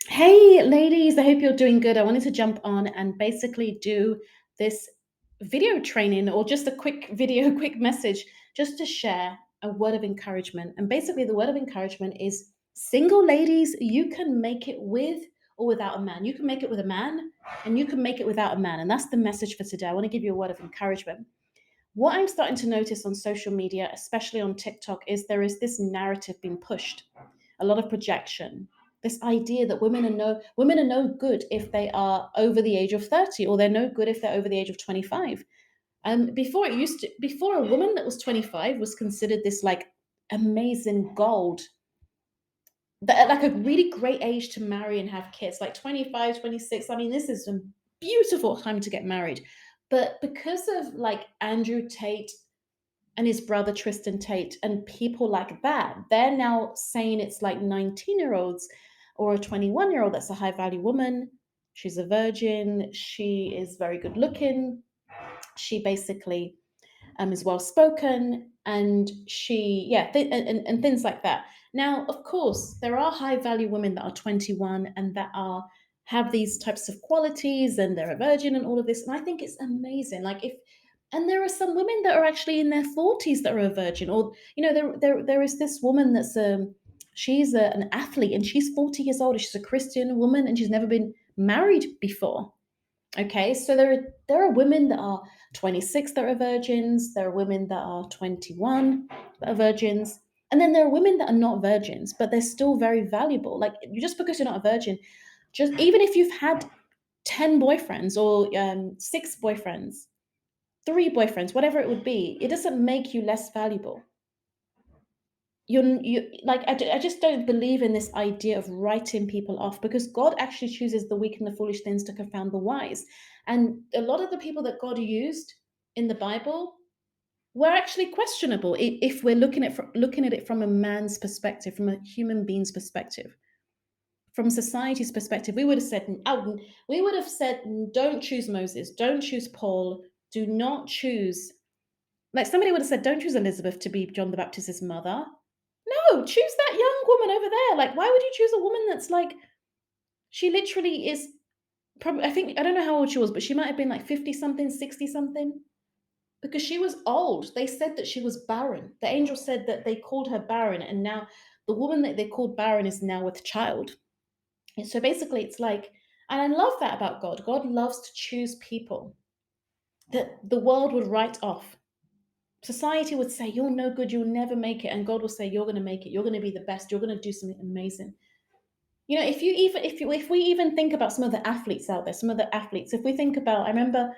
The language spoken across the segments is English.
Hey, ladies, I hope you're doing good. I wanted to jump on and basically do this video training or just a quick video, quick message, just to share a word of encouragement. And basically, the word of encouragement is single ladies, you can make it with or without a man. You can make it with a man and you can make it without a man. And that's the message for today. I want to give you a word of encouragement. What I'm starting to notice on social media, especially on TikTok, is there is this narrative being pushed, a lot of projection. This idea that women are no good if they are over the age of 30, or they're no good if they're over the age of 25. Before, a woman that was 25 was considered this like amazing gold, like a really great age to marry and have kids, like 25, 26. I mean, this is a beautiful time to get married. But because of like Andrew Tate and his brother Tristan Tate and people like that, they're now saying it's like 19-year-olds or a 21-year-old that's a high value woman. She's a virgin. She is very good looking. She basically is well spoken, and and things like that. Now, of course, there are high value women that are 21 and that are have these types of qualities, and they're a virgin and all of this. And I think it's amazing. Like if and there are some women that are actually in their 40s that are a virgin, or there is this woman that's an athlete and she's 40 years old. She's a Christian woman and she's never been married before. Okay, so there are women that are 26 that are virgins, there are women that are 21 that are virgins, and then there are women that are not virgins, but they're still very valuable. Like just because you're not a virgin, just even if you've had 10 boyfriends or six boyfriends, three boyfriends, whatever it would be, it doesn't make you less valuable. You like I just don't believe in this idea of writing people off, because God actually chooses the weak and the foolish things to confound the wise. And a lot of the people that God used in the Bible were actually questionable if we're looking at it from a man's perspective, from a human being's perspective. From society's perspective, we would have said, don't choose Moses, don't choose Paul, do not choose. Like somebody would have said, don't choose Elizabeth to be John the Baptist's mother. No, choose that young woman over there. Like, why would you choose a woman that's like, she literally is probably, I don't know how old she was, but she might have been like 50 something, 60 something, because she was old. They said that she was barren. The angel said that they called her barren, and now the woman that they called barren is now with child. And so basically, it's like, and I love that about God. God loves to choose people that the world would write off. Society would say, you're no good, you'll never make it. And God will say, you're going to make it. You're going to be the best. You're going to do something amazing. If we even think about some of the athletes out there, some of the athletes, if we think about, I remember,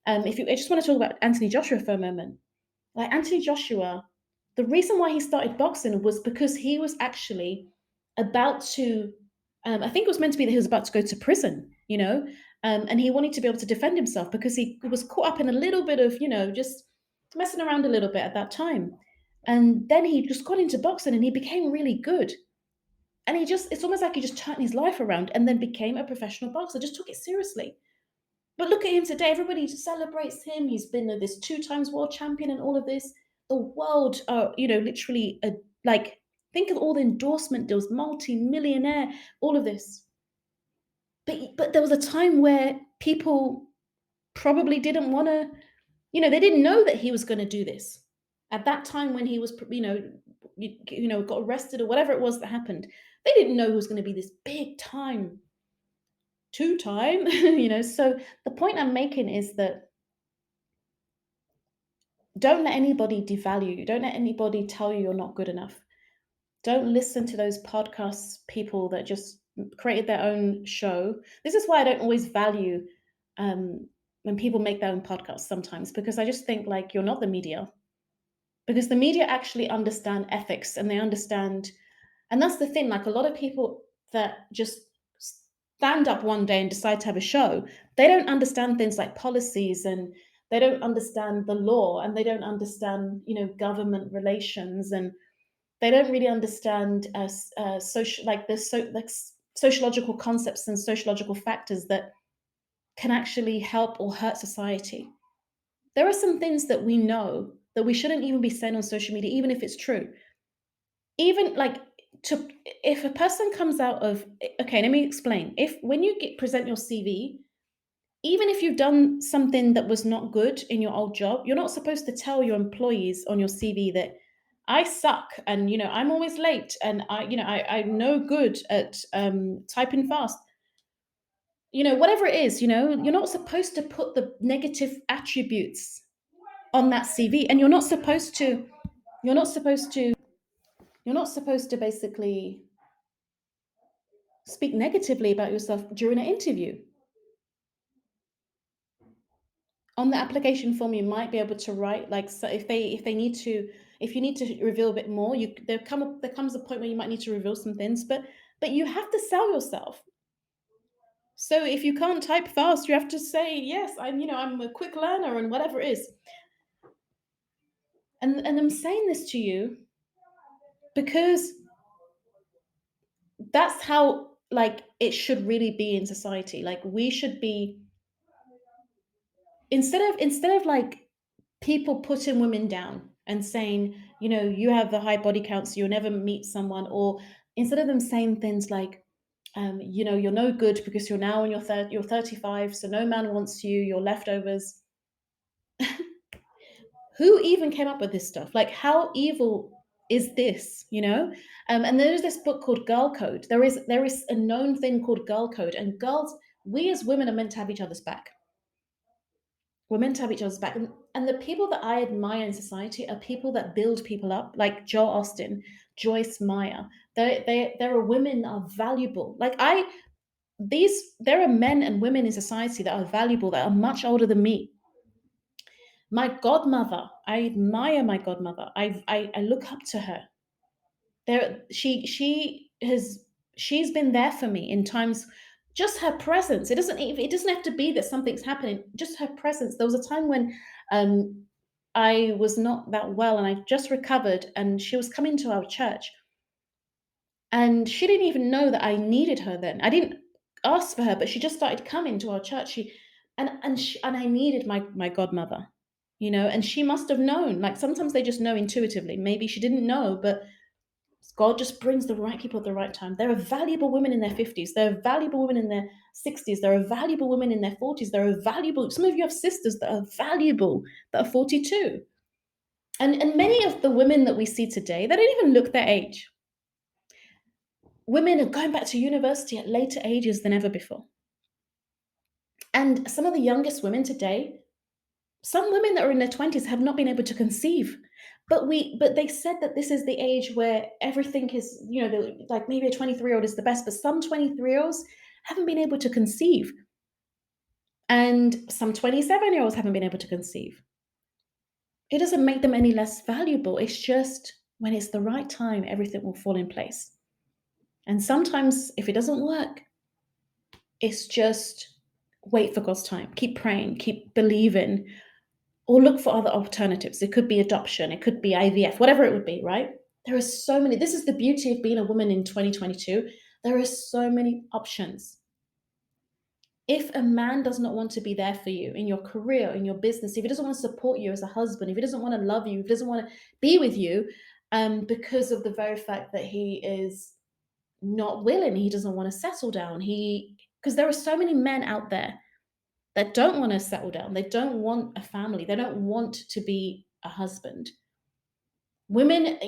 I just want to talk about Anthony Joshua for a moment. Like Anthony Joshua, the reason why he started boxing was because he was actually about to, I think it was meant to be that he was about to go to prison, and he wanted to be able to defend himself because he was caught up in a little bit of, just messing around a little bit at that time. And then he just got into boxing and he became really good. And it's almost like he just turned his life around and then became a professional boxer, just took it seriously. But look at him today. Everybody celebrates him. He's been this two times world champion and all of this. The world, literally, like, think of all the endorsement deals, multi-millionaire, all of this. But there was a time where people probably didn't want to, they didn't know that he was going to do this. At that time when he was, got arrested or whatever it was that happened, they didn't know he was going to be this big time two time, So the point I'm making is that don't let anybody devalue you. Don't let anybody tell you you're not good enough. Don't listen to those podcasts people that just created their own show. This is why I don't always value when people make their own podcasts sometimes, because I just think like you're not the media. Because the media actually understand ethics and they understand, and that's the thing, like a lot of people that just stand up one day and decide to have a show, they don't understand things like policies, and they don't understand the law, and they don't understand, government relations, and they don't really understand social, like sociological concepts and sociological factors that can actually help or hurt society. There are some things that we know that we shouldn't even be saying on social media, even if it's true. Even like to if a person comes out of okay, let me explain. If when you present your CV, even if you've done something that was not good in your old job, you're not supposed to tell your employees on your CV that I suck and I'm always late and I'm no good at typing fast. Whatever it is, you're not supposed to put the negative attributes on that CV, and you're not supposed to you're not supposed to basically speak negatively about yourself during an interview. On the application form, you might be able to write like, so if they need to, if you need to reveal a bit more, there comes a point where you might need to reveal some things, but you have to sell yourself. So if you can't type fast, you have to say yes, I'm a quick learner and whatever it is. And I'm saying this to you because that's how like it should really be in society. Like we should be, instead of like people putting women down and saying, you have the high body count, so you'll never meet someone, or instead of them saying things like, you're no good because you're now in you're 35, so no man wants you, you're leftovers. Who even came up with this stuff? Like, how evil is this? And there's this book called Girl Code. There is a known thing called Girl Code, and girls, we as women are meant to have each other's back. We're meant to have each other's back. And the people that I admire in society are people that build people up, like Joel Austin, Joyce Meyer. There are women that are valuable. There are men and women in society that are valuable, that are much older than me. My godmother, I admire my godmother. I look up to her. She's been there for me in times. Just her presence, it doesn't have to be that something's happening, just her presence. There was a time when I was not that well and I just recovered, and she was coming to our church, and she didn't even know that I needed her then. I didn't ask for her, but she just started coming to our church. And I needed my godmother, and she must have known. Like sometimes they just know intuitively. Maybe she didn't know, but God just brings the right people at the right time. There are valuable women in their 50s. There are valuable women in their 60s. There are valuable women in their 40s. There are valuable, some of you have sisters that are valuable, that are 42. And many of the women that we see today, they don't even look their age. Women are going back to university at later ages than ever before. And some of the youngest women today, some women that are in their 20s have not been able to conceive. But they said that this is the age where everything is, like maybe a 23-year-old is the best, but some 23-year-olds haven't been able to conceive. And some 27-year-olds haven't been able to conceive. It doesn't make them any less valuable. It's just when it's the right time, everything will fall in place. And sometimes if it doesn't work, it's just wait for God's time. Keep praying, keep believing, or look for other alternatives. It could be adoption, it could be IVF, whatever it would be, right? There are so many. This is the beauty of being a woman in 2022. There are so many options. If a man does not want to be there for you in your career, in your business, if he doesn't want to support you as a husband, if he doesn't want to love you, if he doesn't want to be with you, because of the very fact that he is not willing, he doesn't want to settle down. Because there are so many men out there that don't want to settle down. They don't want a family. They don't want to be a husband. Women,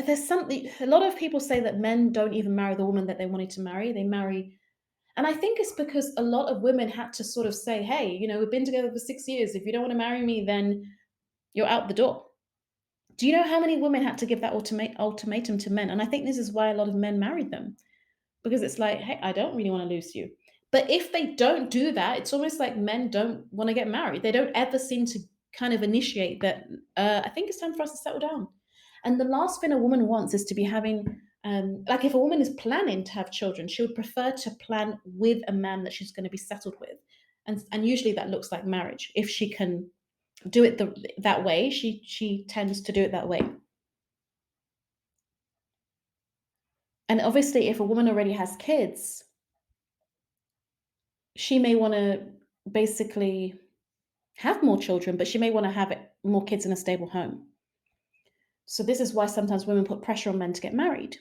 there's something, a lot of people say that men don't even marry the woman that they wanted to marry. They marry, and I think it's because a lot of women had to sort of say, hey, we've been together for 6 years. If you don't want to marry me, then you're out the door. Do you know how many women had to give that ultimatum to men? And I think this is why a lot of men married them, because it's like, hey, I don't really want to lose you. But if they don't do that, it's almost like men don't want to get married. They don't ever seem to kind of initiate that. I think it's time for us to settle down. And the last thing a woman wants is to be having, like, if a woman is planning to have children, she would prefer to plan with a man that she's going to be settled with, and usually that looks like marriage. If she can do it that way, she tends to do it that way. And obviously, if a woman already has kids, she may want to basically have more children, but she may want to have more kids in a stable home. So this is why sometimes women put pressure on men to get married.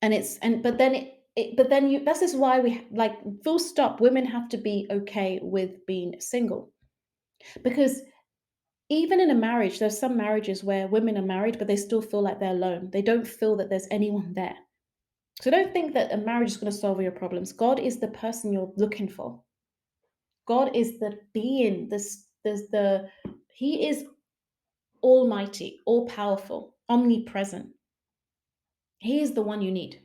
And it's and but then but then you this is why like full stop, women have to be okay with being single. Because even in a marriage, there's some marriages where women are married, but they still feel like they're alone. They don't feel that there's anyone there. So don't think that a marriage is going to solve all your problems. God is the person you're looking for. God is the being, He is almighty, all powerful, omnipresent. He is the one you need.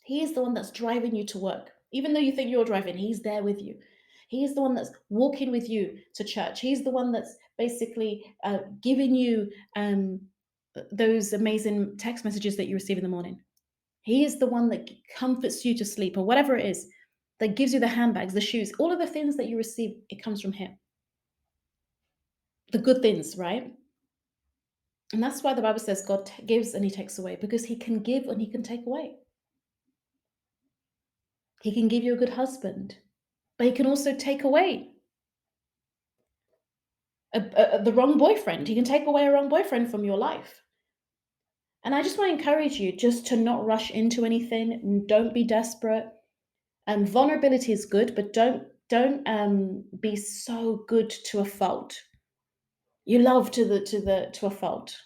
He is the one that's driving you to work. Even though you think you're driving, He's there with you. He is the one that's walking with you to church. He's the one that's basically giving you those amazing text messages that you receive in the morning. He is the one that comforts you to sleep or whatever it is, that gives you the handbags, the shoes, all of the things that you receive, it comes from Him. The good things, right? And that's why the Bible says God gives and He takes away, because He can give and He can take away. He can give you a good husband, but He can also take away the wrong boyfriend. He can take away a wrong boyfriend from your life. And I just want to encourage you just to not rush into anything. Don't be desperate. Vulnerability is good, but don't be so good to a fault. You love to a fault.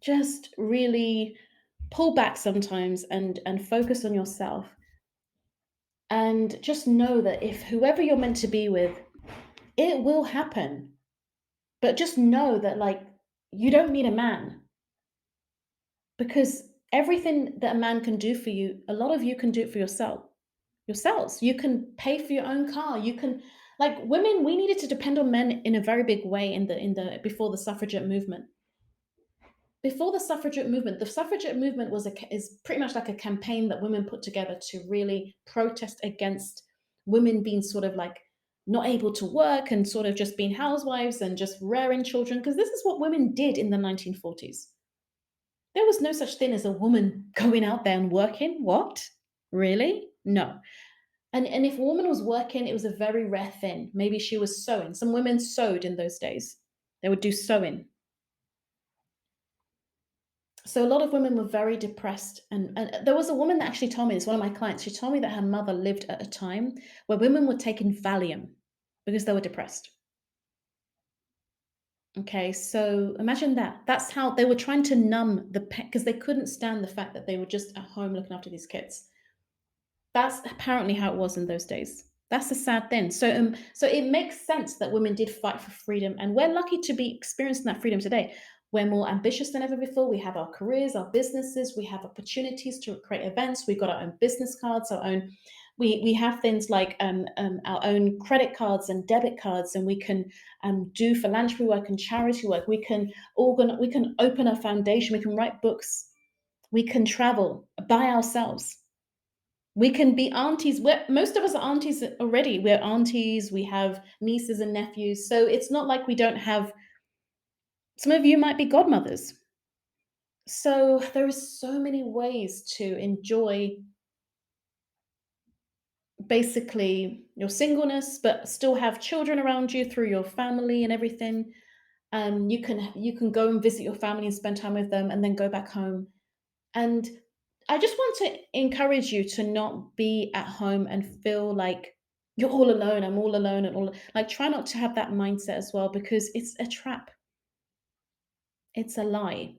Just really pull back sometimes and focus on yourself. And just know that if whoever you're meant to be with, it will happen. But just know that like you don't need a man, because everything that a man can do for you, a lot of you can do it for yourselves. You can pay for your own car. You can, like women, we needed to depend on men in a very big way in the before the suffragette movement. Before the suffragette movement is pretty much like a campaign that women put together to really protest against women being sort of like not able to work and sort of just being housewives and just rearing children, because this is what women did in the 1940s. There was no such thing as a woman going out there and working. What? Really? No. And if a woman was working, it was a very rare thing. Maybe she was sewing. Some women sewed in those days. They would do sewing. So a lot of women were very depressed. And there was a woman that actually told me this, one of my clients, she told me that her mother lived at a time where women were taking Valium because they were depressed. Okay, so imagine that. That's how they were trying to numb the pain because they couldn't stand the fact that they were just at home looking after these kids. That's apparently how it was in those days. That's a sad thing. So it makes sense that women did fight for freedom, and we're lucky to be experiencing that freedom today. We're more ambitious than ever before. We have our careers, our businesses. We have opportunities to create events. We've got our own business cards, our own. We have things like our own credit cards and debit cards, and we can do philanthropy work and charity work. We can We can open a foundation. We can write books. We can travel by ourselves. We can be aunties. Most of us are aunties already. We're aunties, we have nieces and nephews. So it's not like we don't have, some of you might be godmothers. So there is so many ways to enjoy basically your singleness, but still have children around you through your family and everything. You can go and visit your family and spend time with them and then go back home. And I just want to encourage you to not be at home and feel like you're all alone. I'm all alone and all like try not to have that mindset as well, because it's a trap. It's a lie.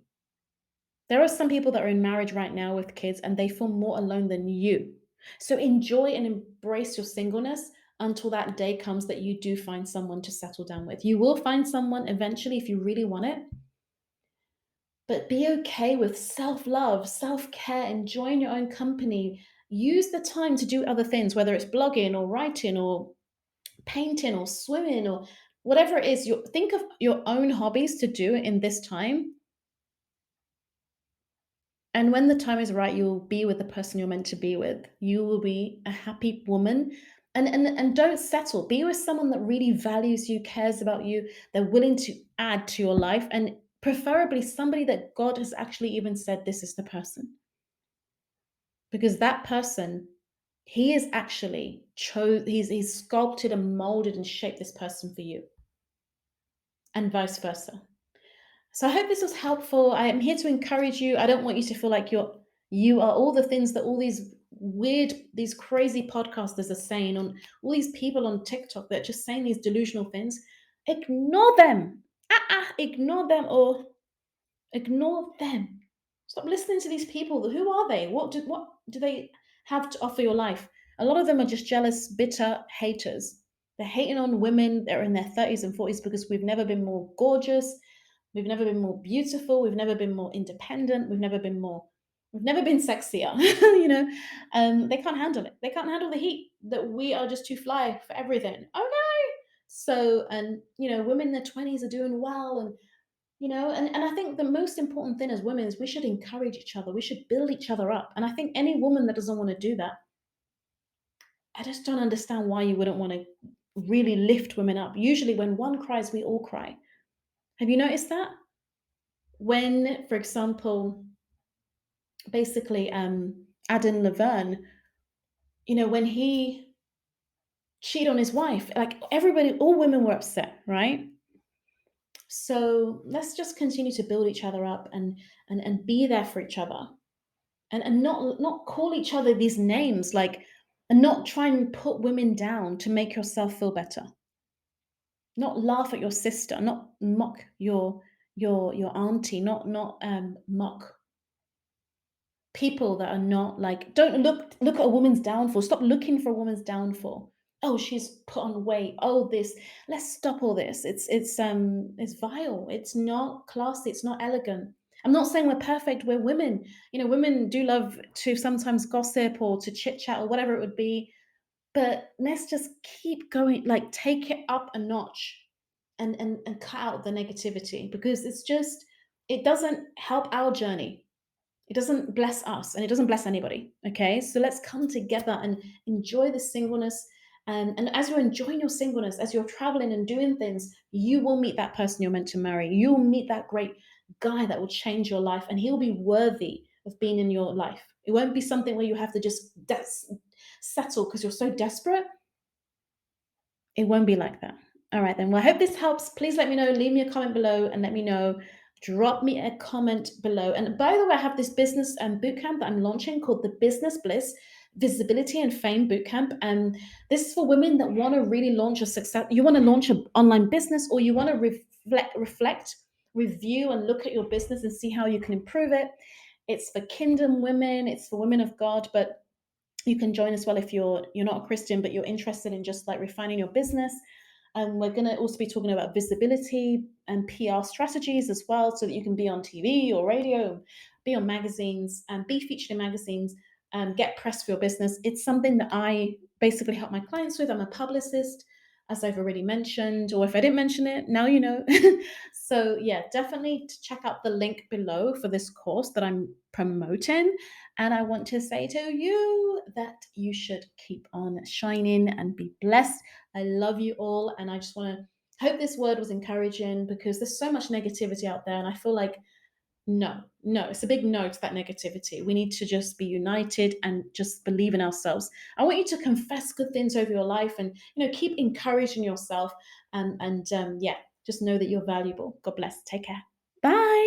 There are some people that are in marriage right now with kids and they feel more alone than you. So enjoy and embrace your singleness until that day comes that you do find someone to settle down with. You will find someone eventually if you really want it. But be okay with self love, self care, enjoying your own company. Use the time to do other things, whether it's blogging or writing or painting or swimming or whatever it is. Think of your own hobbies to do in this time. And when the time is right, you'll be with the person you're meant to be with. You will be a happy woman. And don't settle. Be with someone that really values you, cares about you, they're willing to add to your life, and preferably somebody that God has actually even said this is the person. Because that person, he is actually he's sculpted and molded and shaped this person for you, and vice versa. So I hope this was helpful. I am here to encourage you. I don't want you to feel like You are all the things that all these weird, these crazy podcasters are saying, on all these people on TikTok that are just saying these delusional things. Ignore them. Ignore them, or ignore them. Stop listening to these people. Who are they? What do they have to offer your life? A lot of them are just jealous, bitter haters. They're hating on women that are in their 30s and 40s because we've never been more gorgeous, we've never been more beautiful, we've never been more independent, we've never been sexier. They can't handle it. They can't handle the heat. That we are just too fly for everything. Okay. So, and women in their 20s are doing well, and I think the most important thing as women is we should encourage each other. We should build each other up. And I think any woman that doesn't want to do that, I just don't understand why you wouldn't want to really lift women up. Usually, when one cries, we all cry. Have you noticed that? When, for example, basically, Adam Laverne, when he cheated on his wife, like everybody, all women were upset, right? So let's just continue to build each other up and be there for each other, and not call each other these names, like, and not try and put women down to make yourself feel better, not laugh at your sister, not mock your auntie, not mock people that are not, like, don't look at a woman's downfall. Stop looking for a woman's downfall. Oh, she's put on weight. Oh, this. Let's stop all this. It's vile. It's not classy. It's not elegant. I'm not saying we're perfect. We're women. Women do love to sometimes gossip or to chit chat or whatever it would be. But let's just keep going. Like, take it up a notch, and cut out the negativity, because it doesn't help our journey. It doesn't bless us, and it doesn't bless anybody. Okay. So let's come together and enjoy the singleness. And as you're enjoying your singleness, as you're traveling and doing things, you will meet that person you're meant to marry. You'll meet that great guy that will change your life, and he'll be worthy of being in your life. It won't be something where you have to just settle because you're so desperate. It won't be like that. All right, then. Well, I hope this helps. Please let me know. Leave me a comment below and let me know. Drop me a comment below. And by the way, I have this business bootcamp that I'm launching called the Business Bliss Visibility and Fame Bootcamp. And this is for women that want to really launch a success. You want to launch an online business, or you want to reflect, review, and look at your business and see how you can improve it. It's for kingdom women. It's for women of God, but you can join as well if you're not a Christian, but you're interested in just like refining your business. And we're going to also be talking about visibility and PR strategies as well, so that you can be on TV or radio, be on magazines, and be featured in magazines, and get press for your business. It's something that I basically help my clients with. I'm a publicist, as I've already mentioned, or if I didn't mention it, now you know. So yeah, definitely check out the link below for this course that I'm promoting. And I want to say to you that you should keep on shining and be blessed. I love you all. And I just want to hope this word was encouraging, because there's so much negativity out there. And I feel like, no, it's a big no to that negativity. We need to just be united and just believe in ourselves. I want you to confess good things over your life, and keep encouraging yourself. Yeah, just know that you're valuable. God bless. Take care. Bye.